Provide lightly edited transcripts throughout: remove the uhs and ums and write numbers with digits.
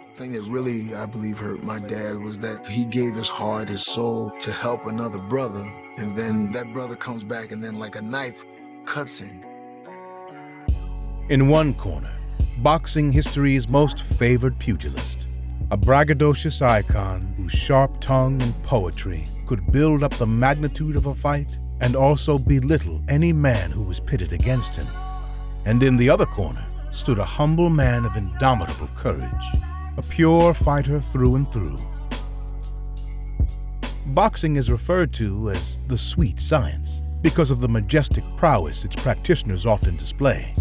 The thing that really, I believe, hurt my dad was that he gave his heart, his soul to help another brother, and then that brother comes back and then like a knife cuts him. In one corner, boxing history's most favored pugilist, a braggadocious icon whose sharp tongue and poetry could build up the magnitude of a fight and also belittle any man who was pitted against him. And in the other corner stood a humble man of indomitable courage, a pure fighter through and through. Boxing is referred to as the sweet science because of the majestic prowess its practitioners often display.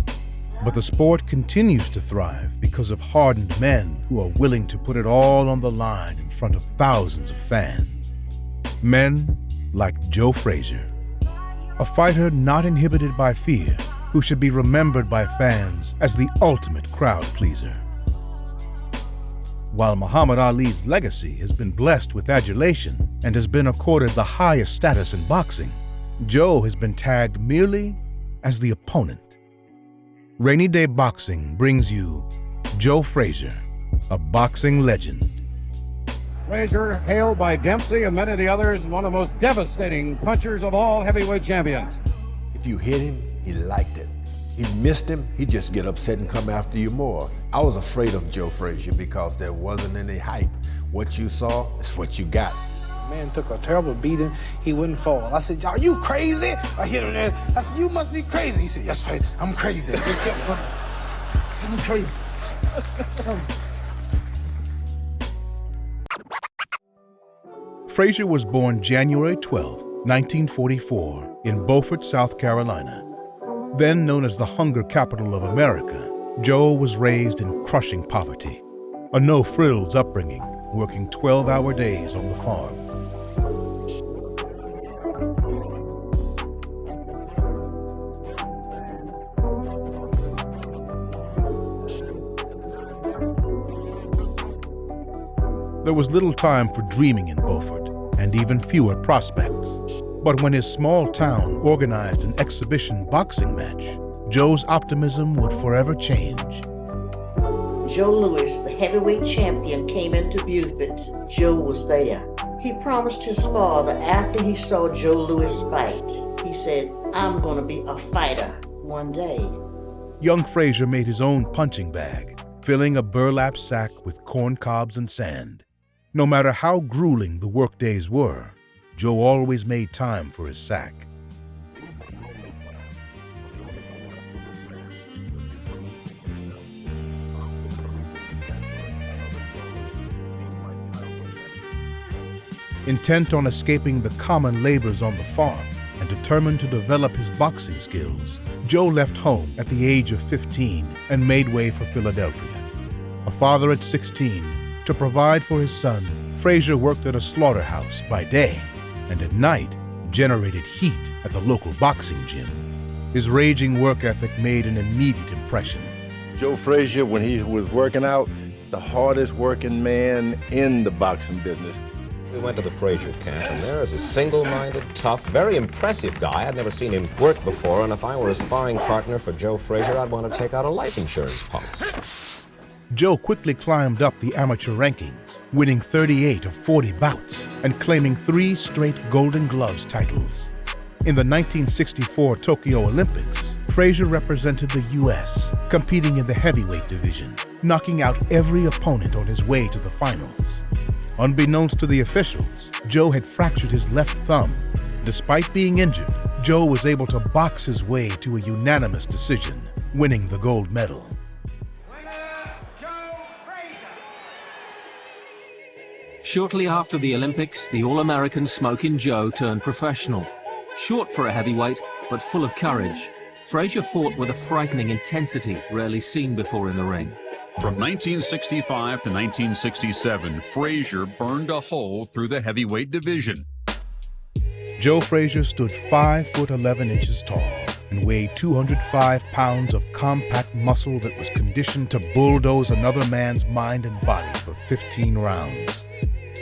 But the sport continues to thrive because of hardened men who are willing to put it all on the line in front of thousands of fans. Men like Joe Frazier, a fighter not inhibited by fear, who should be remembered by fans as the ultimate crowd pleaser. While Muhammad Ali's legacy has been blessed with adulation and has been accorded the highest status in boxing, Joe has been tagged merely as the opponent. Rainy Day Boxing brings you Joe Frazier, a boxing legend. Frazier, hailed by Dempsey and many of the others, one of the most devastating punchers of all heavyweight champions. If you hit him, he liked it. If you missed him, he'd just get upset and come after you more. I was afraid of Joe Frazier because there wasn't any hype. What you saw is what you got. Man took a terrible beating. He wouldn't fall. I said, "Are you crazy?" I hit him there. I said, "You must be crazy." He said, "Yes, right. I'm crazy." Just kept going. I'm crazy. Frazier was born January 12, 1944, in Beaufort, South Carolina. Then known as the hunger capital of America, Joe was raised in crushing poverty, a no-frills upbringing, working 12-hour days on the farm. There was little time for dreaming in Beaufort, and even fewer prospects. But when his small town organized an exhibition boxing match, Joe's optimism would forever change. Joe Louis, the heavyweight champion, came into Beaufort. Joe was there. He promised his father after he saw Joe Louis fight, he said, "I'm gonna be a fighter one day." Young Frazier made his own punching bag, filling a burlap sack with corn cobs and sand. No matter how grueling the workdays were, Joe always made time for his sack. Intent on escaping the common labors on the farm and determined to develop his boxing skills, Joe left home at the age of 15 and made way for Philadelphia. A father at 16, to provide for his son, Frazier worked at a slaughterhouse by day and at night generated heat at the local boxing gym. His raging work ethic made an immediate impression. Joe Frazier, when he was working out, the hardest working man in the boxing business. We went to the Frazier camp, and there is a single-minded, tough, very impressive guy. I'd never seen him work before, and if I were a sparring partner for Joe Frazier, I'd want to take out a life insurance policy. Joe quickly climbed up the amateur rankings, winning 38 of 40 bouts and claiming 3 straight Golden Gloves titles. In the 1964 Tokyo Olympics, Frazier represented the U.S., competing in the heavyweight division, knocking out every opponent on his way to the finals. Unbeknownst to the officials, Joe had fractured his left thumb. Despite being injured, Joe was able to box his way to a unanimous decision, winning the gold medal. Shortly after the Olympics, the All-American Smokin Joe turned professional. Short for a heavyweight, but full of courage, Frazier fought with a frightening intensity rarely seen before in the ring. From 1965 to 1967, Frazier burned a hole through the heavyweight division. Joe Frazier stood 5 foot 11 inches tall and weighed 205 pounds of compact muscle that was conditioned to bulldoze another man's mind and body for 15 rounds.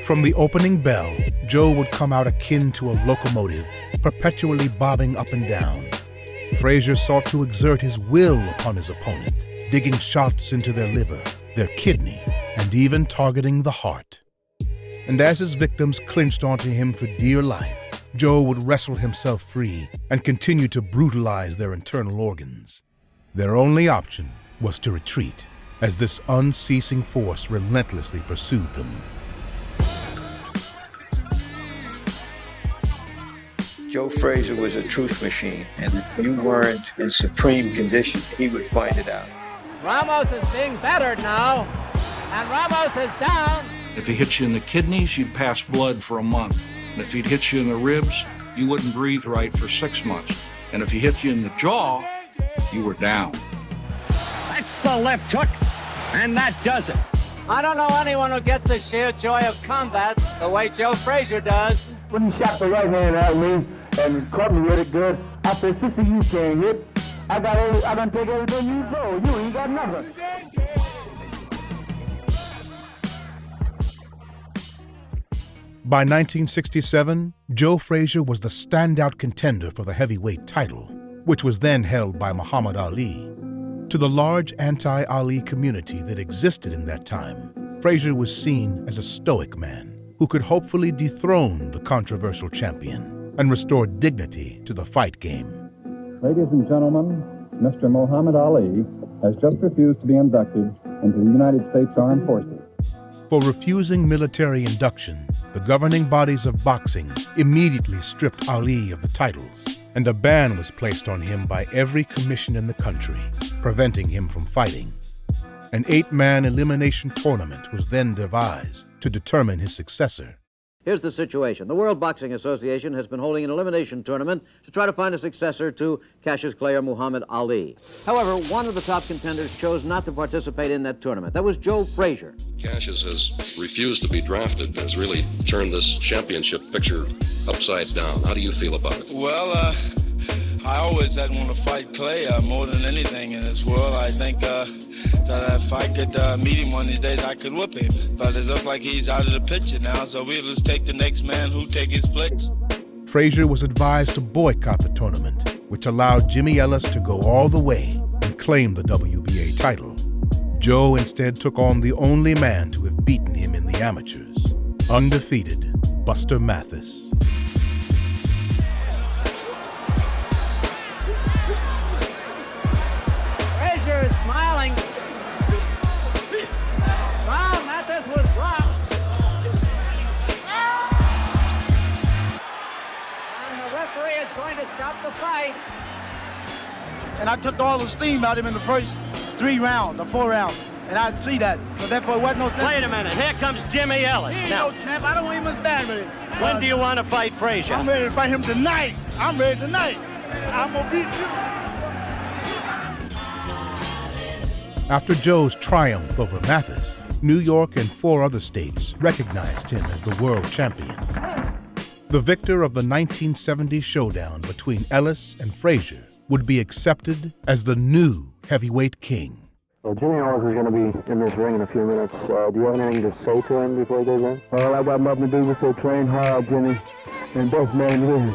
From the opening bell, Joe would come out akin to a locomotive, perpetually bobbing up and down. Frazier sought to exert his will upon his opponent, digging shots into their liver, their kidney, and even targeting the heart. And as his victims clinched onto him for dear life, Joe would wrestle himself free and continue to brutalize their internal organs. Their only option was to retreat, as this unceasing force relentlessly pursued them. Joe Frazier was a truth machine, and if you weren't in supreme condition, he would find it out. Ramos is being battered now, and Ramos is down. If he hit you in the kidneys, you'd pass blood for a month. And if he'd hit you in the ribs, you wouldn't breathe right for 6 months. And if he hit you in the jaw, you were down. That's the left hook, and that does it. I don't know anyone who gets the sheer joy of combat the way Joe Frazier does. When he shot the right hand at me and caught me with it good, I said, "Sister, you can't hit. I done take everything you sold. You ain't got nothing." By 1967, Joe Frazier was the standout contender for the heavyweight title, which was then held by Muhammad Ali. To the large anti-Ali community that existed in that time, Frazier was seen as a stoic man who could hopefully dethrone the controversial champion and restore dignity to the fight game. Ladies and gentlemen, Mr. Muhammad Ali has just refused to be inducted into the United States Armed Forces. For refusing military induction, the governing bodies of boxing immediately stripped Ali of the titles, and a ban was placed on him by every commission in the country, preventing him from fighting. An 8-man elimination tournament was then devised to determine his successor. Here's the situation. The World Boxing Association has been holding an elimination tournament to try to find a successor to Cassius Clay or Muhammad Ali. However, one of the top contenders chose not to participate in that tournament. That was Joe Frazier. Cassius has refused to be drafted, has really turned this championship picture upside down. How do you feel about it? Well, I always had wanted to fight Clay more than anything in this world. I think that if I could meet him one of these days, I could whip him. But it looks like he's out of the picture now, so we'll just take the next man who take his place. Frazier was advised to boycott the tournament, which allowed Jimmy Ellis to go all the way and claim the WBA title. Joe instead took on the only man to have beaten him in the amateurs, undefeated Buster Mathis. Frazier is smiling. Wow, Mathis was rocked. And the referee is going to stop the fight. And I took all the steam out of him in the first 3 rounds or 4 rounds. And I see that. So therefore, it wasn't no sense. Wait a minute. Here comes Jimmy Ellis. He ain't Now, no champ. I don't even stand with him. when do you want to fight Frazier? I'm ready to fight him tonight. I'm ready tonight. I'm going to beat you. After Joe's triumph over Mathis, New York and 4 other states recognized him as the world champion. The victor of the 1970 showdown between Ellis and Frazier would be accepted as the new heavyweight king. Well, Jimmy Ellis is going to be in this ring in a few minutes. Do you have anything to say to him before he goes in? All I got nothing to do with to train hard, Jimmy, and both men win.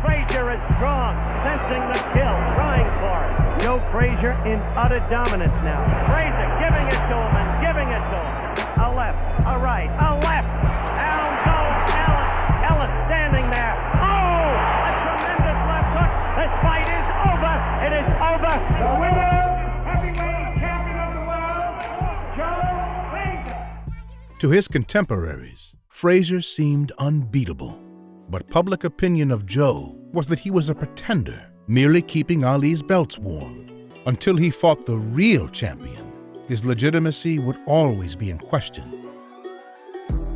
Frazier is strong, sensing the kill, trying for it. Joe Frazier in utter dominance now. Frazier giving it to him and giving it to him. A left, a right, a left. Down goes Ellis. Ellis standing there. Oh, a tremendous left hook. This fight is over. It is over. The winner, heavyweight champion of the world, Joe Frazier. To his contemporaries, Frazier seemed unbeatable. But public opinion of Joe was that he was a pretender, merely keeping Ali's belts warm. Until he fought the real champion, his legitimacy would always be in question.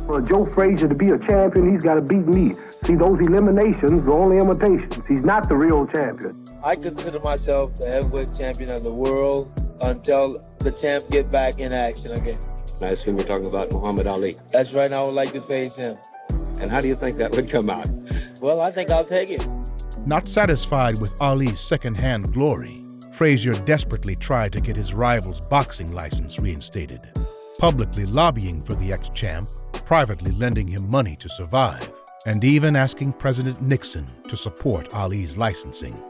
For Joe Frazier to be a champion, he's got to beat me. See, those eliminations are only imitations. He's not the real champion. I consider myself the heavyweight champion of the world until the champ get back in action again. I assume you're talking about Muhammad Ali. That's right, I would like to face him. And how do you think that would come out? Well, I think I'll take it. Not satisfied with Ali's second-hand glory, Frazier desperately tried to get his rival's boxing license reinstated, publicly lobbying for the ex-champ, privately lending him money to survive, and even asking President Nixon to support Ali's licensing.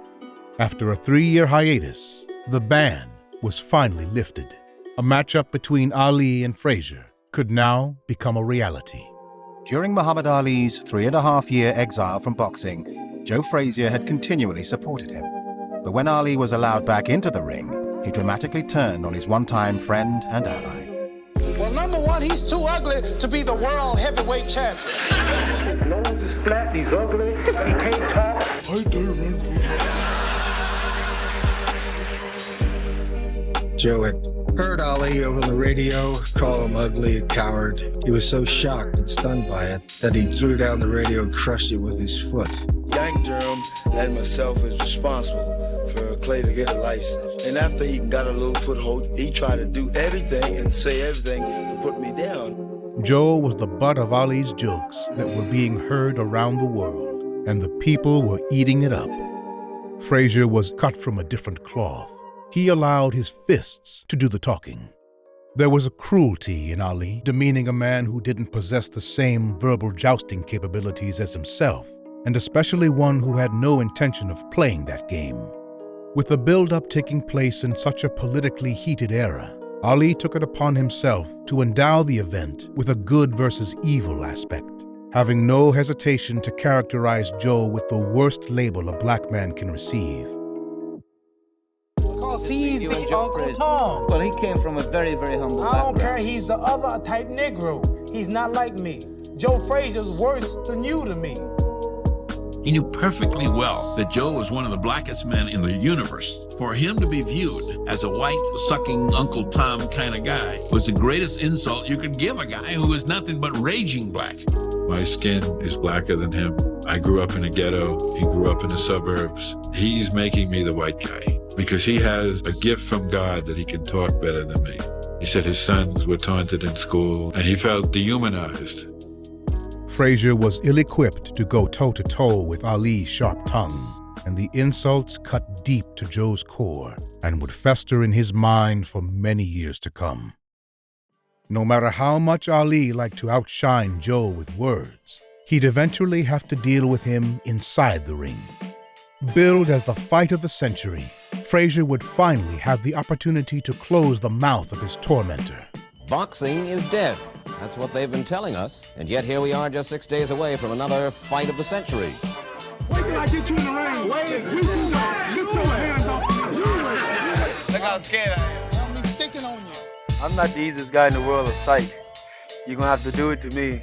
After a 3-year hiatus, the ban was finally lifted. A matchup between Ali and Frazier could now become a reality. During Muhammad Ali's 3.5-year exile from boxing, Joe Frazier had continually supported him. But when Ali was allowed back into the ring, he dramatically turned on his one-time friend and ally. Well, number one, he's too ugly to be the world heavyweight champion. His nose is flat, he's ugly, he can't talk. Joe had heard Ali over the radio call him ugly, a coward. He was so shocked and stunned by it that he threw down the radio and crushed it with his foot. Yank Durham and myself is responsible for Clay to get a license. And after he got a little foothold, he tried to do everything and say everything to put me down. Joe was the butt of Ali's jokes that were being heard around the world, and the people were eating it up. Frazier was cut from a different cloth. He allowed his fists to do the talking. There was a cruelty in Ali, demeaning a man who didn't possess the same verbal jousting capabilities as himself, and especially one who had no intention of playing that game. With the build-up taking place in such a politically heated era, Ali took it upon himself to endow the event with a good versus evil aspect, having no hesitation to characterize Joe with the worst label a black man can receive. Because he's the Uncle Tom. Well, he came from a very, very humble background. I don't care, he's the other type Negro. He's not like me. Joe Frazier's worse than you to me. He knew perfectly well that Joe was one of the blackest men in the universe. For him to be viewed as a white, sucking Uncle Tom kind of guy was the greatest insult you could give a guy who was nothing but raging black. My skin is blacker than him. I grew up in a ghetto. He grew up in the suburbs. He's making me the white guy because he has a gift from God that he can talk better than me. He said his sons were taunted in school, and he felt dehumanized. Frazier was ill-equipped to go toe-to-toe with Ali's sharp tongue, and the insults cut deep to Joe's core and would fester in his mind for many years to come. No matter how much Ali liked to outshine Joe with words, he'd eventually have to deal with him inside the ring. Billed as the fight of the century, Frazier would finally have the opportunity to close the mouth of his tormentor. Boxing is dead. That's what they've been telling us. And yet here we are just 6 days away from another fight of the century. Wait till I get you in the ring. Wait, get your hands off me. Look how scared I am. I'm sticking on you. I'm not the easiest guy in the world to psych. You're gonna have to do it to me.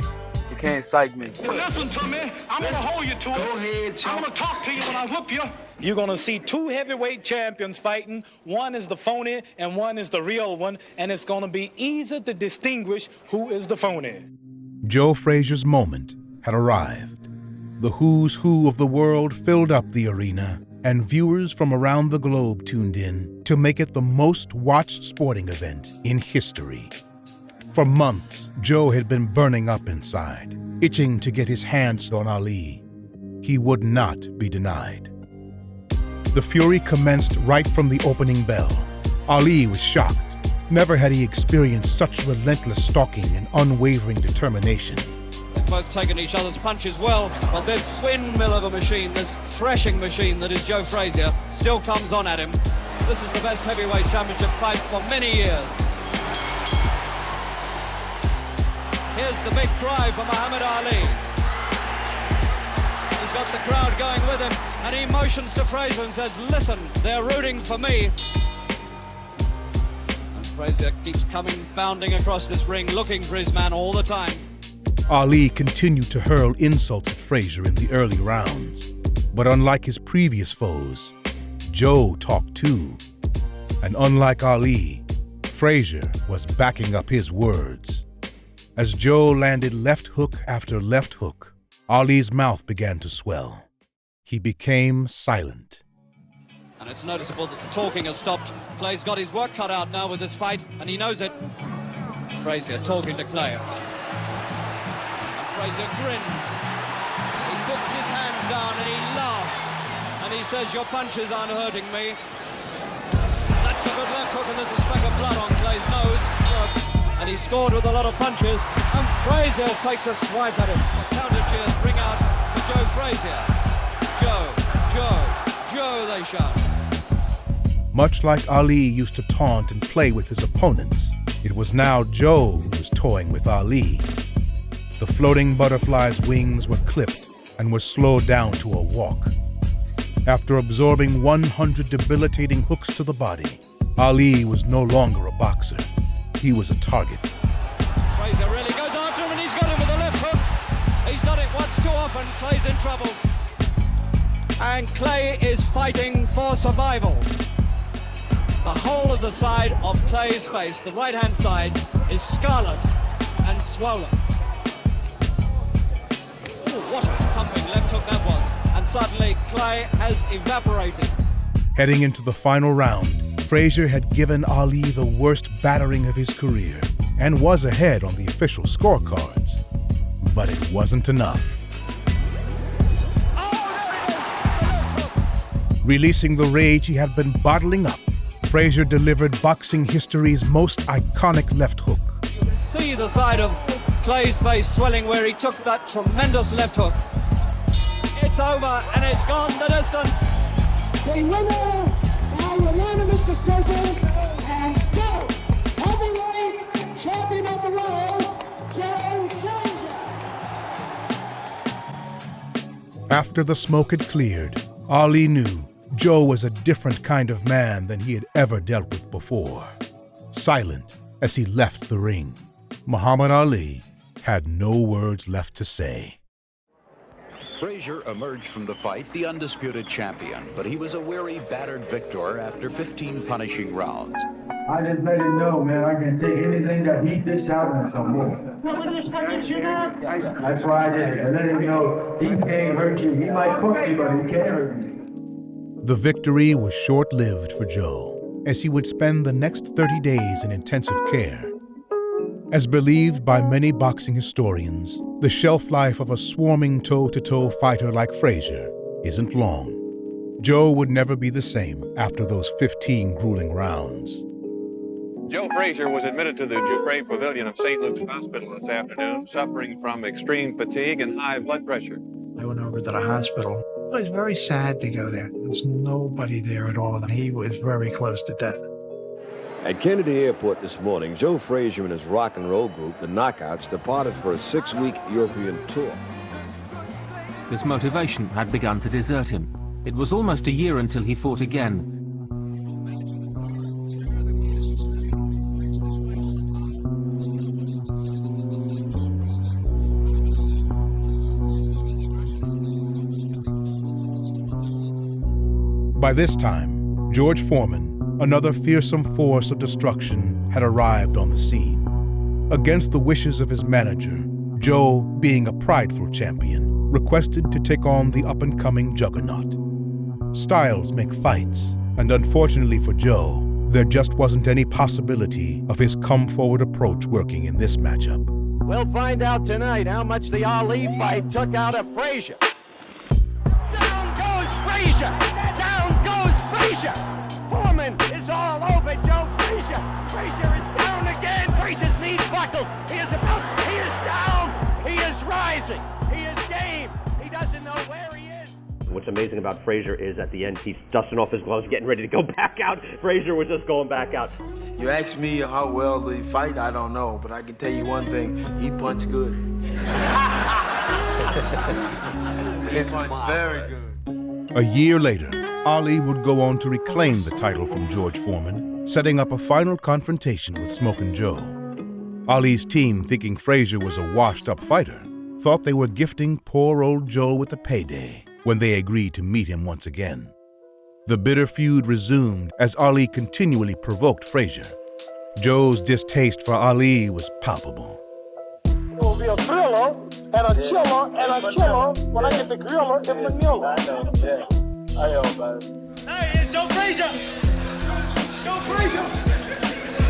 You can't psych me. Listen to me. I'm gonna hold you to it. Go ahead, I'm gonna talk to you when I whoop you. You're gonna see two heavyweight champions fighting. One is the phony and one is the real one, and it's gonna be easy to distinguish who is the phony. Joe Frazier's moment had arrived. The who's who of the world filled up the arena, and viewers from around the globe tuned in to make it the most watched sporting event in history. For months, Joe had been burning up inside, itching to get his hands on Ali. He would not be denied. The fury commenced right from the opening bell. Ali was shocked. Never had he experienced such relentless stalking and unwavering determination. They've both taken each other's punches well, but this windmill of a machine, this threshing machine that is Joe Frazier, still comes on at him. This is the best heavyweight championship fight for many years. Here's the big cry for Muhammad Ali. He's got the crowd going with him, and he motions to Frazier and says, listen, they're rooting for me. And Frazier keeps coming, bounding across this ring, looking for his man all the time. Ali continued to hurl insults at Frazier in the early rounds. But unlike his previous foes, Joe talked too. And unlike Ali, Frazier was backing up his words. As Joe landed left hook after left hook, Ali's mouth began to swell. He became silent. And it's noticeable that the talking has stopped. Clay's got his work cut out now with this fight, and he knows it. Frazier talking to Clay. And Frazier grins. He puts his hands down and he laughs. And he says, your punches aren't hurting me. That's a good left hook, and there's a speck of blood on Clay's nose. And he scored with a lot of punches, and Frazier takes a swipe at him. The counter cheers bring out to Joe Frazier. Joe, Joe, Joe, they shout. Much like Ali used to taunt and play with his opponents, it was now Joe who was toying with Ali. The floating butterfly's wings were clipped and were slowed down to a walk. After absorbing 100 debilitating hooks to the body, Ali was no longer a boxer. He was a target. Frazier really goes after him, and he's got him with a left hook. He's done it once too often. Clay's in trouble. And Clay is fighting for survival. The whole of the side of Clay's face, the right-hand side, is scarlet and swollen. Ooh, what a thumping left hook that was. And suddenly Clay has evaporated. Heading into the final round, Frazier had given Ali the worst battering of his career and was ahead on the official scorecards. But it wasn't enough. Releasing the rage he had been bottling up, Frazier delivered boxing history's most iconic left hook. You can see the side of Clay's face swelling where he took that tremendous left hook. It's over and it's gone the distance. The winner by unanimous decision and still heavyweight champion of the world, Joe Frazier. After the smoke had cleared, Ali knew Joe was a different kind of man than he had ever dealt with before. Silent as he left the ring, Muhammad Ali had no words left to say. Frazier emerged from the fight the undisputed champion, but he was a weary, battered victor after 15 punishing rounds. I just let him know, man, I can take anything that beat this out and some more. That's why I did it. I let him know he can't hurt you. He might cook me, but he can't hurt me. The victory was short-lived for Joe, as he would spend the next 30 days in intensive care. As believed by many boxing historians, the shelf life of a swarming toe-to-toe fighter like Frazier isn't long. Joe would never be the same after those 15 grueling rounds. Joe Frazier was admitted to the Joffre Pavilion of St. Luke's Hospital this afternoon, suffering from extreme fatigue and high blood pressure. I went over to the hospital. It was very sad to go there. There was nobody there at all. He was very close to death. At Kennedy Airport this morning, Joe Frazier and his rock and roll group, the Knockouts, departed for a 6-week European tour. His motivation had begun to desert him. It was almost a year until he fought again. By this time, George Foreman, another fearsome force of destruction, had arrived on the scene. Against the wishes of his manager, Joe, being a prideful champion, requested to take on the up-and-coming juggernaut. Styles make fights, and unfortunately for Joe, there just wasn't any possibility of his come-forward approach working in this matchup. We'll find out tonight how much the Ali fight took out of Frazier. Down goes Frazier! Down goes Frazier! Foreman is all over Joe Frazier! Frazier is down again! Frazier's knees buckled! He is down! He is rising! He is game! He doesn't know where he is! What's amazing about Frazier is at the end, he's dusting off his gloves, getting ready to go back out. Frazier was just going back out. You ask me how well they fight, I don't know, but I can tell you one thing, he punched good. He punched very good. A year later, Ali would go on to reclaim the title from George Foreman, setting up a final confrontation with Smokin Joe. Ali's team, thinking Frazier was a washed-up fighter, thought they were gifting poor old Joe with a payday when they agreed to meet him once again. The bitter feud resumed as Ali continually provoked Frazier. Joe's distaste for Ali was palpable. It will be a thriller and a chiller and a killer when I get the griller in Manila. I know, man. Hey, it's Joe Frazier! Joe Frazier!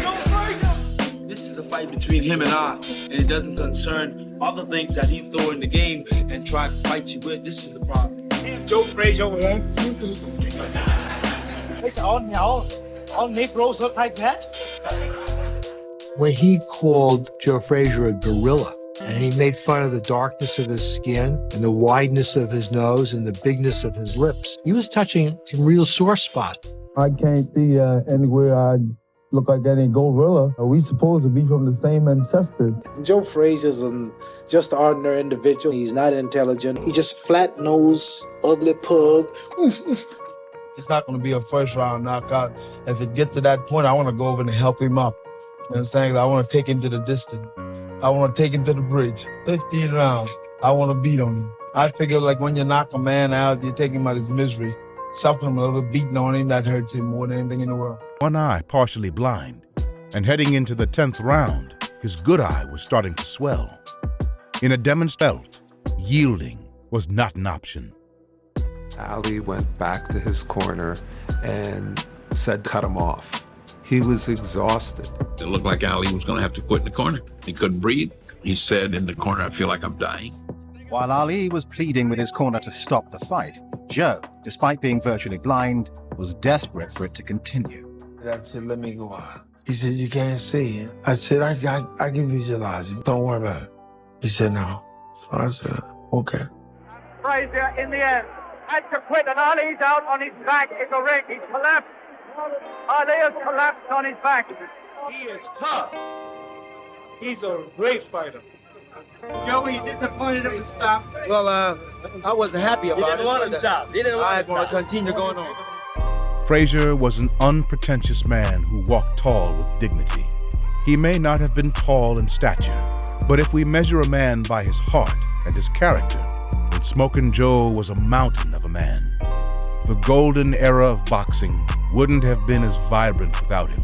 Joe Frazier! This is a fight between him and I, and it doesn't concern other things that he throw in the game and try to fight you with. This is the problem. Joe Frazier over there. They say all Negroes look like that. When he called Joe Frazier a gorilla, And he made fun of the darkness of his skin and the wideness of his nose and the bigness of his lips. He was touching some real sore spot. I can't see anywhere I look like any gorilla. We supposed to be from the same ancestors. Joe Frazier's just an ordinary individual. He's not intelligent. He's just a flat-nosed, ugly pug. It's not going to be a first-round knockout. If it gets to that point, I want to go over and help him up. You know what I'm saying? I want to take him to the distance. I want to take him to the bridge. 15 rounds. I want to beat on him. I figure like when you knock a man out, you take him out of his misery. Suffering a little beating on him, that hurts him more than anything in the world. One eye partially blind, and heading into the 10th round, his good eye was starting to swell. In a demonstration, yielding was not an option. Ali went back to his corner and said, cut him off. He was exhausted. It looked like Ali was going to have to quit in the corner. He couldn't breathe. He said in the corner, I feel like I'm dying. While Ali was pleading with his corner to stop the fight, Joe, despite being virtually blind, was desperate for it to continue. I said, let me go out. He said, you can't see it. I said, I can visualize it. Don't worry about it. He said, no. So I said, okay. Frazier in the end had to quit, and Ali's out on his back in the ring. He's collapsed. Ali has collapsed on his back. He is tough. He's a great fighter. Joe, were you disappointed it would stop? Well, I wasn't happy about it. He didn't want to stop. He didn't want to continue going on. Frazier was an unpretentious man who walked tall with dignity. He may not have been tall in stature, but if we measure a man by his heart and his character, then Smokin Joe was a mountain of a man. The golden era of boxing wouldn't have been as vibrant without him,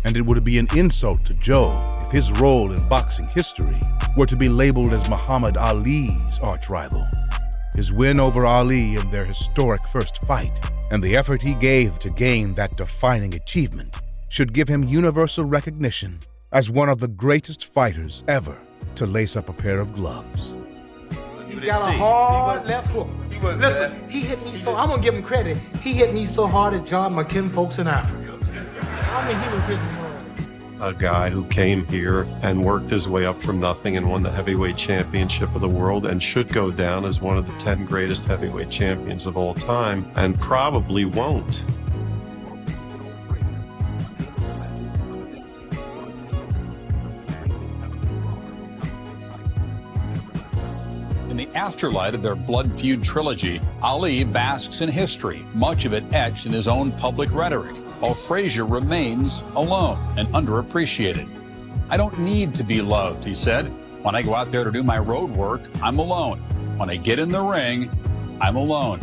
and it would be an insult to Joe if his role in boxing history were to be labeled as Muhammad Ali's arch-rival. His win over Ali in their historic first fight, and the effort he gave to gain that defining achievement, should give him universal recognition as one of the greatest fighters ever to lace up a pair of gloves. He's got a hard left hook. Listen, he hit me so, I'm going to give him credit. He hit me so hard it jarred my kinfolks in Africa. I mean, he was hitting me hard. A guy who came here and worked his way up from nothing and won the heavyweight championship of the world and should go down as one of the 10 greatest heavyweight champions of all time, and probably won't. In the afterlight of their blood feud trilogy, Ali basks in history, much of it etched in his own public rhetoric, while Frazier remains alone and underappreciated. I don't need to be loved, he said. When I go out there to do my road work, I'm alone. When I get in the ring, I'm alone.